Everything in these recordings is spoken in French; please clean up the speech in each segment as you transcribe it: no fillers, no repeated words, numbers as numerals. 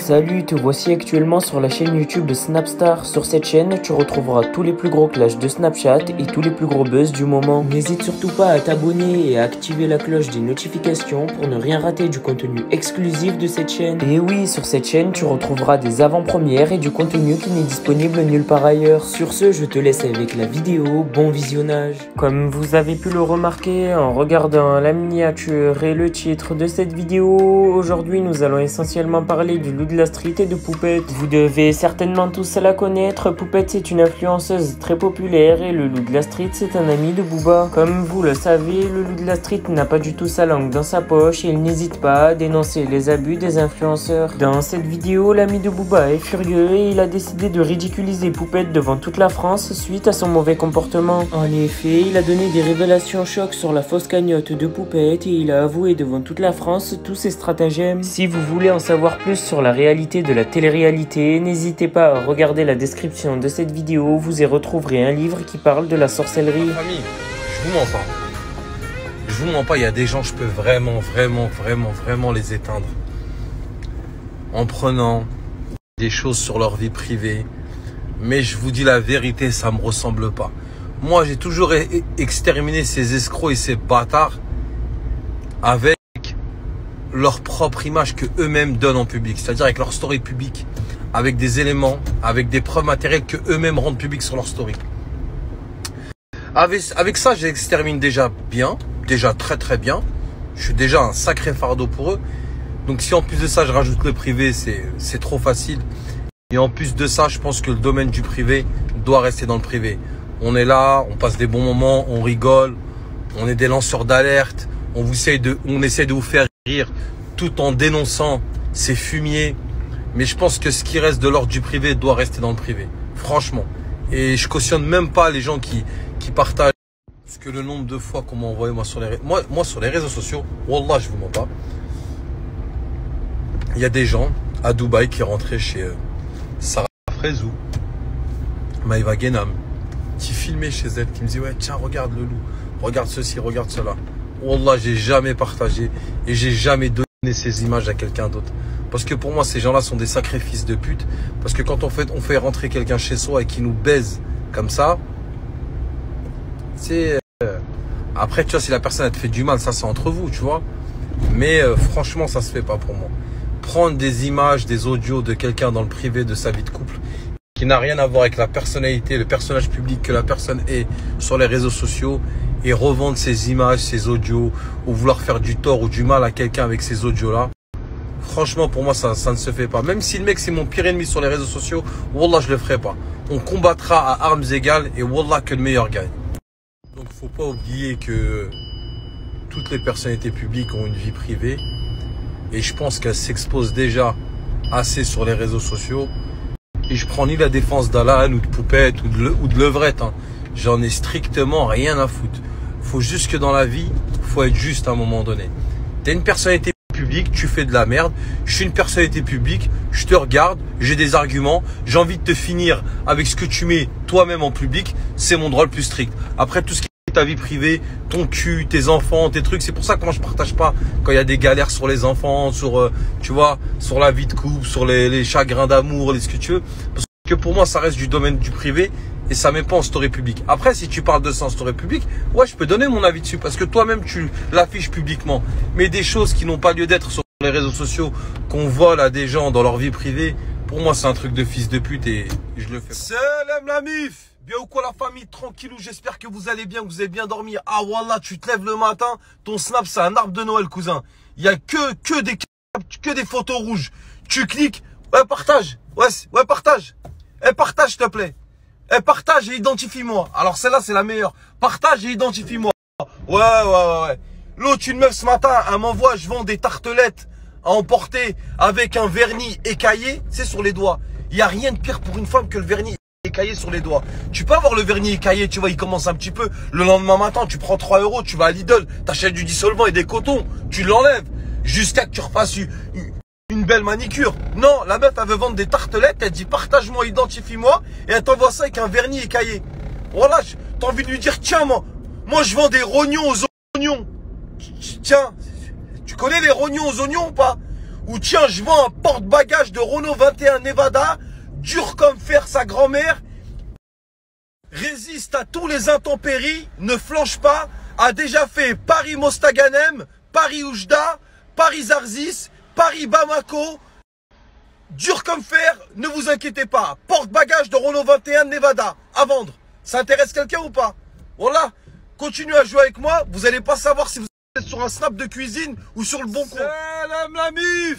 Salut, te voici actuellement sur la chaîne YouTube de Snapstar. Sur cette chaîne, tu retrouveras tous les plus gros clashs de Snapchat et tous les plus gros buzz du moment. N'hésite surtout pas à t'abonner et à activer la cloche des notifications pour ne rien rater du contenu exclusif de cette chaîne. Et oui, sur cette chaîne, tu retrouveras des avant-premières et du contenu qui n'est disponible nulle part ailleurs. Sur ce, je te laisse avec la vidéo. Bon visionnage. Comme vous avez pu le remarquer en regardant la miniature et le titre de cette vidéo, aujourd'hui nous allons essentiellement parler du loup de la street et de Poupette. Vous devez certainement tous la connaître. Poupette, c'est une influenceuse très populaire et le loup de la street, c'est un ami de Booba. Comme vous le savez, le loup de la street n'a pas du tout sa langue dans sa poche et il n'hésite pas à dénoncer les abus des influenceurs. Dans cette vidéo, l'ami de Booba est furieux et il a décidé de ridiculiser Poupette devant toute la France suite à son mauvais comportement. En effet, il a donné des révélations chocs sur la fausse cagnotte de Poupette et il a avoué devant toute la France tous ses stratagèmes. Si vous voulez en savoir plus sur la réalité de la télé-réalité, n'hésitez pas à regarder la description de cette vidéo, vous y retrouverez un livre qui parle de la sorcellerie. Famille, je vous mens pas. Je vous mens pas, il y a des gens, je peux vraiment les éteindre. En prenant des choses sur leur vie privée. Mais je vous dis la vérité, ça me ressemble pas. Moi, j'ai toujours exterminé ces escrocs et ces bâtards avec leur propre image que eux-mêmes donnent en public, c'est-à-dire avec leur story publique, avec des éléments, avec des preuves matérielles que eux-mêmes rendent publiques sur leur story. Avec ça, j'extermine déjà bien, déjà très bien. Je suis déjà un sacré fardeau pour eux. Donc si en plus de ça, je rajoute le privé, c'est trop facile. Et en plus de ça, je pense que le domaine du privé doit rester dans le privé. On est là, on passe des bons moments, on rigole, on est des lanceurs d'alerte, on essaie de vous faire rire tout en dénonçant ces fumiers. Mais je pense que ce qui reste de l'ordre du privé doit rester dans le privé. Franchement. Et je cautionne même pas les gens qui partagent. Parce que le nombre de fois qu'on m'a envoyé moi sur les réseaux sociaux, wallah, je vous mens pas. Il y a des gens à Dubaï qui rentraient chez Sarah Frezou, Maïva Genam, qui filmaient chez elle, qui me disaient ouais tiens regarde le loup, regarde ceci, regarde cela. Wallah, j'ai jamais partagé et j'ai jamais donné ces images à quelqu'un d'autre. Parce que pour moi, ces gens-là sont des sacrifices de pute. Parce que quand on fait rentrer quelqu'un chez soi et qui nous baise comme ça, c'est... Après, tu vois, si la personne elle te fait du mal, ça c'est entre vous, tu vois. Mais franchement, ça se fait pas pour moi. Prendre des images, des audios de quelqu'un dans le privé de sa vie de couple, qui n'a rien à voir avec la personnalité, le personnage public que la personne est sur les réseaux sociaux, et revendre ces images, ces audios, ou vouloir faire du tort ou du mal à quelqu'un avec ces audios-là, franchement, pour moi, ça ne se fait pas. Même si le mec, c'est mon pire ennemi sur les réseaux sociaux, wallah, je le ferai pas. On combattra à armes égales et wallah, que le meilleur gagne. Donc, faut pas oublier que toutes les personnalités publiques ont une vie privée. Et je pense qu'elles s'exposent déjà assez sur les réseaux sociaux. Et je prends ni la défense d'Alan ou de Poupette ou de Levrette. Hein. J'en ai strictement rien à foutre. Faut juste que dans la vie, faut être juste à un moment donné. T'es une personnalité publique, tu fais de la merde. Je suis une personnalité publique, je te regarde, j'ai des arguments. J'ai envie de te finir avec ce que tu mets toi-même en public. C'est mon droit le plus strict. Après, tout ce qui est ta vie privée, ton cul, tes enfants, tes trucs, c'est pour ça que moi je partage pas quand il y a des galères sur les enfants, sur, tu vois, sur la vie de couple, sur les chagrins d'amour, ce que tu veux. Parce que pour moi, ça reste du domaine du privé. Et ça met pas en story public. Après, si tu parles de ça en story public, ouais, je peux donner mon avis dessus parce que toi-même, tu l'affiches publiquement. Mais des choses qui n'ont pas lieu d'être sur les réseaux sociaux, qu'on vole à des gens dans leur vie privée, pour moi, c'est un truc de fils de pute et je le fais pas. Salam la mif! Bien ou quoi la famille? Tranquillou, j'espère que vous allez bien, que vous avez bien dormi. Ah wallah, tu te lèves le matin, ton snap, c'est un arbre de Noël, cousin. Il y a que des photos rouges. Tu cliques, ouais, partage. Ouais, partage. Partage, s'il te plaît. Partage et identifie-moi. Alors celle-là, c'est la meilleure. Partage et identifie-moi. Ouais. L'autre, une meuf ce matin, elle m'envoie, je vends des tartelettes à emporter avec un vernis écaillé, c'est sur les doigts. Il n'y a rien de pire pour une femme que le vernis écaillé sur les doigts. Tu peux avoir le vernis écaillé, tu vois, il commence un petit peu. Le lendemain matin, tu prends 3 €, tu vas à Lidl, t'achètes du dissolvant et des cotons, tu l'enlèves jusqu'à que tu refasses une belle manicure. Non, la meuf, elle veut vendre des tartelettes, elle dit partage-moi, identifie-moi, et elle t'envoie ça avec un vernis écaillé. Voilà, t'as envie de lui dire, tiens, moi je vends des rognons aux oignons. Tiens, tu connais les rognons aux oignons ou pas? Ou tiens, je vends un porte-bagages de Renault 21 Nevada, dur comme fer sa grand-mère, résiste à tous les intempéries, ne flanche pas, a déjà fait Paris-Mostaganem, Paris-Oujda, Paris-Zarzis, Paris-Bamako, dur comme fer, ne vous inquiétez pas. Porte-bagages de Renault 21 Nevada à vendre. Ça intéresse quelqu'un ou pas? Voilà, continuez à jouer avec moi, vous n'allez pas savoir si vous êtes sur un snap de cuisine ou sur le bon coin. Salam la mif.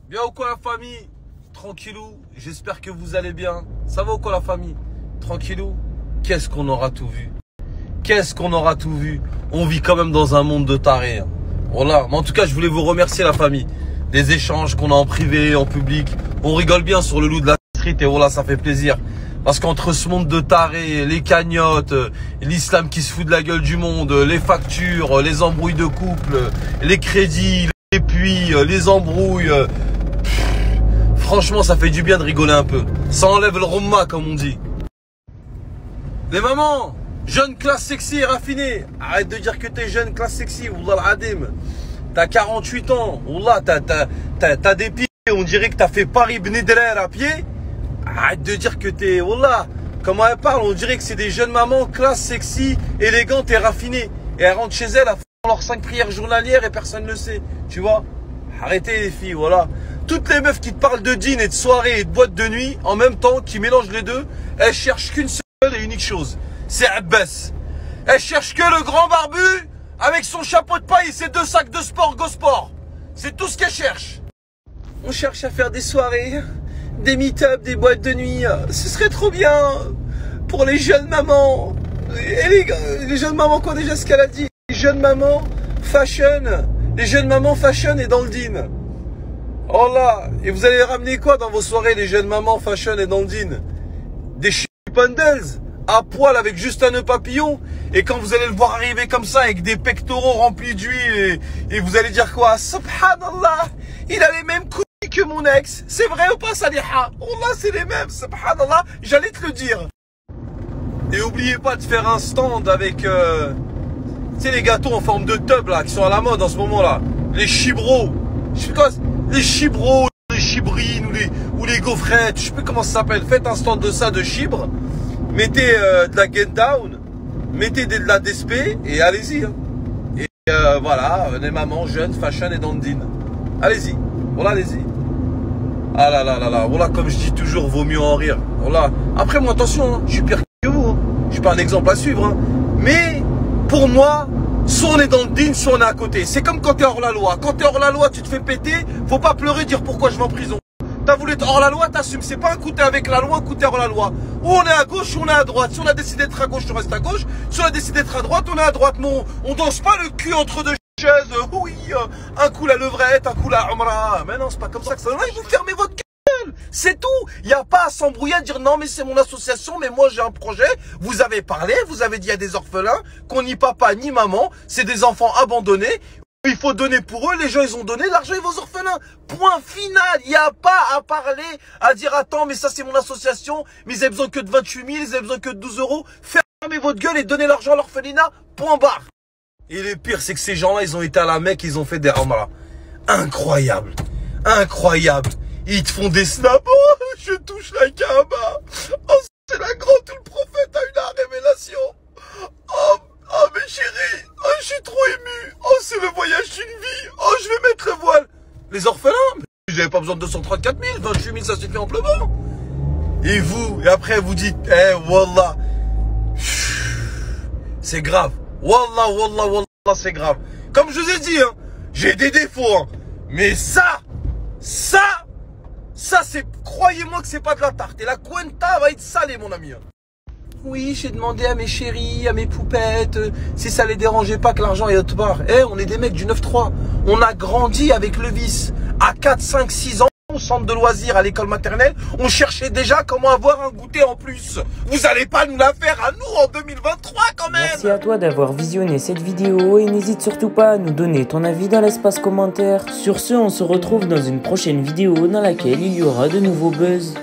Bien ou quoi la famille? Tranquillou, j'espère que vous allez bien. Ça va ou quoi la famille? Tranquillou. Qu'est-ce qu'on aura tout vu? Qu'est-ce qu'on aura tout vu? On vit quand même dans un monde de tarés. Hein. Voilà, mais en tout cas, je voulais vous remercier la famille. Des échanges qu'on a en privé, en public. On rigole bien sur le loup de la street et voilà, ça fait plaisir. Parce qu'entre ce monde de tarés, les cagnottes, l'islam qui se fout de la gueule du monde, les factures, les embrouilles de couple, les crédits, les puits, les embrouilles... franchement, ça fait du bien de rigoler un peu. Ça enlève le rumma, comme on dit. Les mamans, jeune, classe, sexy et raffinée. Arrête de dire que t'es jeune, classe, sexy. Wallah al-adim. T'as 48 ans. Wallah, t'as des pieds. On dirait que t'as fait Paris-Bnidrer à pied. Arrête de dire que t'es... Wallah, comment elle parle? On dirait que c'est des jeunes mamans, classe, sexy, élégantes et raffinées. Et elles rentrent chez elles, elles font leurs 5 prières journalières et personne ne le sait. Tu vois? Arrêtez les filles, voilà. Toutes les meufs qui te parlent de dîner et de soirée et de boîte de nuit, en même temps, qui mélangent les deux, elles cherchent qu'une seule et unique chose, c'est Abbas. Elle cherche que le grand barbu avec son chapeau de paille et ses 2 sacs de sport Gosport. C'est tout ce qu'elle cherche. On cherche à faire des soirées, des meet-up, des boîtes de nuit. Ce serait trop bien pour les jeunes mamans. Et les jeunes mamans, quoi déjà ce qu'elle a dit? Les jeunes mamans fashion. Les jeunes mamans fashion et dans le din. Oh là. Et vous allez ramener quoi dans vos soirées, les jeunes mamans fashion et dans le din? Des bundles à poil avec juste un nœud papillon, et quand vous allez le voir arriver comme ça avec des pectoraux remplis d'huile et vous allez dire quoi? Subhanallah, il a les mêmes couilles que mon ex. C'est vrai ou pas, Saliha? Wallah, c'est les mêmes. Subhanallah, j'allais te le dire. Et oubliez pas de faire un stand avec tu sais, les gâteaux en forme de tub là qui sont à la mode en ce moment là, les chibros. Je sais quoi, les chibros, les chibrines ou les gaufrettes, je sais plus comment ça s'appelle. Faites un stand de ça, de chibres. Mettez de la get down, mettez de la DSP et allez-y. Hein. Et voilà, les mamans jeunes, fashion et dandine. Allez-y, voilà, allez-y. Ah là là là là, voilà, comme je dis toujours, vaut mieux en rire. Voilà. Après moi, attention, hein, je suis pire que vous. Hein. Je suis pas un exemple à suivre. Hein. Mais pour moi, soit on est dans le din, soit on est à côté. C'est comme quand t'es hors la loi. Quand t'es hors la loi, tu te fais péter, faut pas pleurer, dire pourquoi je vais en prison. T'as voulu être hors la loi, t'assumes. C'est pas un coup t'es avec la loi, un coup t'es hors la loi. Ou on est à gauche, ou on est à droite. Si on a décidé d'être à gauche, on reste à gauche. Si on a décidé d'être à droite, on est à droite. Non, on danse pas le cul entre deux chaises. Oui, un coup la levrette, un coup la umrah. Mais non, c'est pas comme ça que ça. Là, vous fermez votre gueule. C'est tout. Il n'y a pas à s'embrouiller, à dire non, mais c'est mon association, mais moi j'ai un projet. Vous avez parlé, vous avez dit à des orphelins qu'on ni papa ni maman, c'est des enfants abandonnés. Il faut donner pour eux, les gens ils ont donné, l'argent est vos orphelins. Point final, il n'y a pas à parler, à dire attends mais ça c'est mon association, mais ils avaient besoin que de 28 000, ils avaient besoin que de 12 euros. Fermez votre gueule et donnez l'argent à l'orphelinat, point barre. Et le pire c'est que ces gens-là ils ont été à la Mecque, ils ont fait des umrah. Incroyable, incroyable. Ils te font des snaps, oh je touche la Kaaba, oh c'est la grande où le prophète a eu la révélation. Oh mais chérie, oh je suis trop ému, oh c'est le voyage d'une vie, oh je vais mettre le voile. Les orphelins, vous n'avez pas besoin de 234 000, 28 000 ça suffit amplement. Et vous, et après vous dites, wallah, c'est grave, wallah, wallah, wallah c'est grave. Comme je vous ai dit, hein, j'ai des défauts, hein, mais ça c'est, croyez-moi que c'est pas de la tarte, et la cuenta va être salée mon ami. Hein. Oui, j'ai demandé à mes chéris, à mes poupettes, si ça les dérangeait pas que l'argent est autre part. On est des mecs du 9-3. On a grandi avec le vice. À 4, 5, 6 ans, au centre de loisirs, à l'école maternelle, on cherchait déjà comment avoir un goûter en plus. Vous allez pas nous la faire à nous en 2023 quand même. Merci à toi d'avoir visionné cette vidéo et n'hésite surtout pas à nous donner ton avis dans l'espace commentaire. Sur ce, on se retrouve dans une prochaine vidéo dans laquelle il y aura de nouveaux buzz.